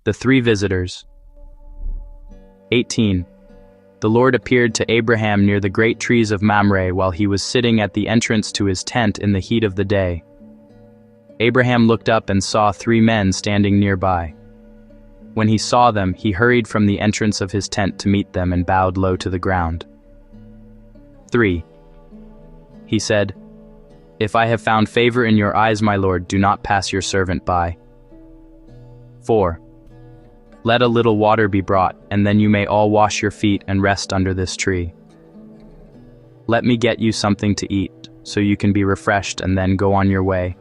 The three visitors. 18. The Lord appeared to Abraham near the great trees of Mamre while he was sitting at the entrance to his tent in the heat of the day. Abraham looked up and saw three men standing nearby. When he saw them, he hurried from the entrance of his tent to meet them and bowed low to the ground. 3. He said, "If I have found favor in your eyes, my Lord, do not pass your servant by." 4. Let a little water be brought, and then you may all wash your feet and rest under this tree. Let me get you something to eat, so you can be refreshed and then go on your way,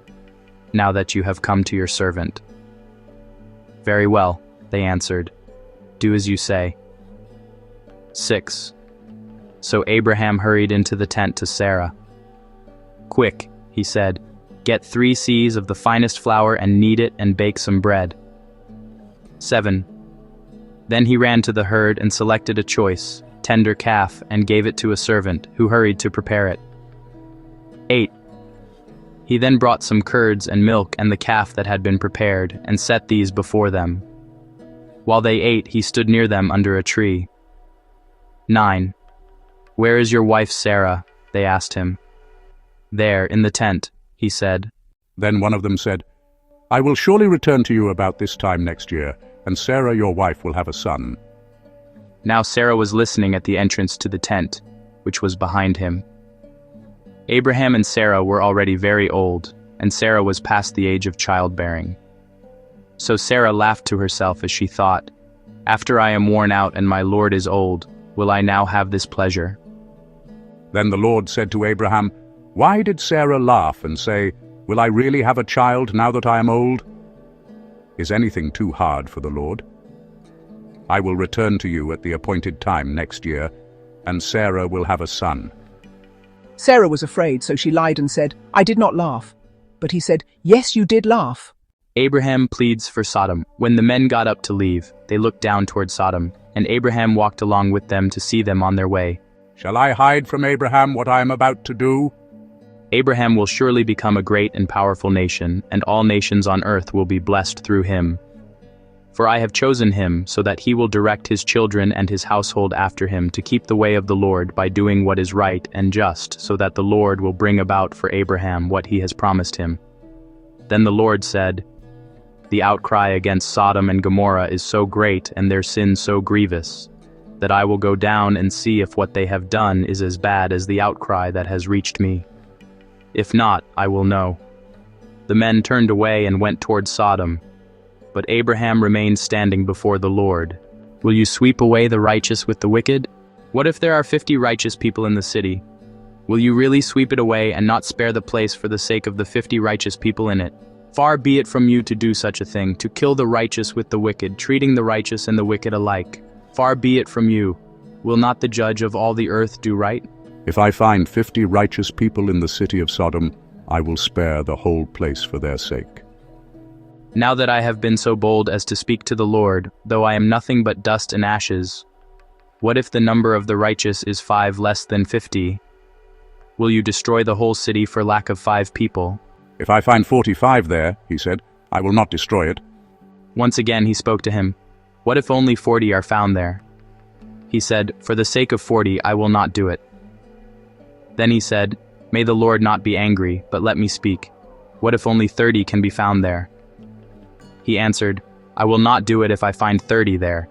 now that you have come to your servant. Very well, they answered. Do as you say. 6. So Abraham hurried into the tent to Sarah. Quick, he said, get 3 seahs of the finest flour and knead it and bake some bread. 7. Then he ran to the herd and selected a choice, tender calf and gave it to a servant, who hurried to prepare it. 8. He then brought some curds and milk and the calf that had been prepared, and set these before them. While they ate, he stood near them under a tree. 9. Where is your wife Sarah? They asked him. There, in the tent, he said. Then one of them said, I will surely return to you about this time next year, and Sarah your wife will have a son. Now Sarah was listening at the entrance to the tent, which was behind him. Abraham and Sarah were already very old, and Sarah was past the age of childbearing. So Sarah laughed to herself as she thought, After I am worn out and my Lord is old, will I now have this pleasure? Then the Lord said to Abraham, Why did Sarah laugh and say, Will I really have a child now that I am old? Is anything too hard for the Lord? I will return to you at the appointed time next year, and Sarah will have a son. Sarah was afraid, so she lied and said, I did not laugh. But he said, Yes, you did laugh. Abraham pleads for Sodom. When the men got up to leave, they looked down toward Sodom, and Abraham walked along with them to see them on their way. Shall I hide from Abraham what I am about to do? Abraham will surely become a great and powerful nation, and all nations on earth will be blessed through him. For I have chosen him so that he will direct his children and his household after him to keep the way of the Lord by doing what is right and just, so that the Lord will bring about for Abraham what he has promised him. Then the Lord said, The outcry against Sodom and Gomorrah is so great and their sin so grievous, that I will go down and see if what they have done is as bad as the outcry that has reached me. If not, I will know. The men turned away and went toward Sodom, but Abraham remained standing before the Lord. Will you sweep away the righteous with the wicked? What if there are 50 righteous people in the city? Will you really sweep it away and not spare the place for the sake of the 50 righteous people in it? Far be it from you to do such a thing, to kill the righteous with the wicked, treating the righteous and the wicked alike. Far be it from you. Will not the judge of all the earth do right? If I find 50 righteous people in the city of Sodom, I will spare the whole place for their sake. Now that I have been so bold as to speak to the Lord, though I am nothing but dust and ashes, what if the number of the righteous is 5 less than 50? Will you destroy the whole city for lack of 5 people? If I find 45 there, he said, I will not destroy it. Once again he spoke to him, What if only 40 are found there? He said, For the sake of 40 I will not do it. Then he said, May the Lord not be angry, but let me speak. What if only 30 can be found there? He answered, I will not do it if I find 30 there.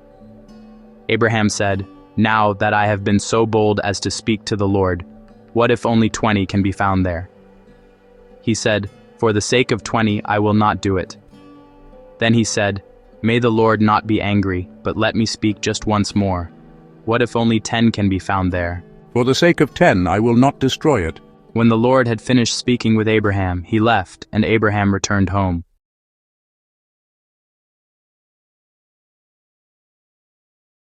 Abraham said, Now that I have been so bold as to speak to the Lord, what if only 20 can be found there? He said, For the sake of 20 I will not do it. Then he said, May the Lord not be angry, but let me speak just once more. What if only 10 can be found there? For the sake of 10 I will not destroy it. When the Lord had finished speaking with Abraham, he left, and Abraham returned home.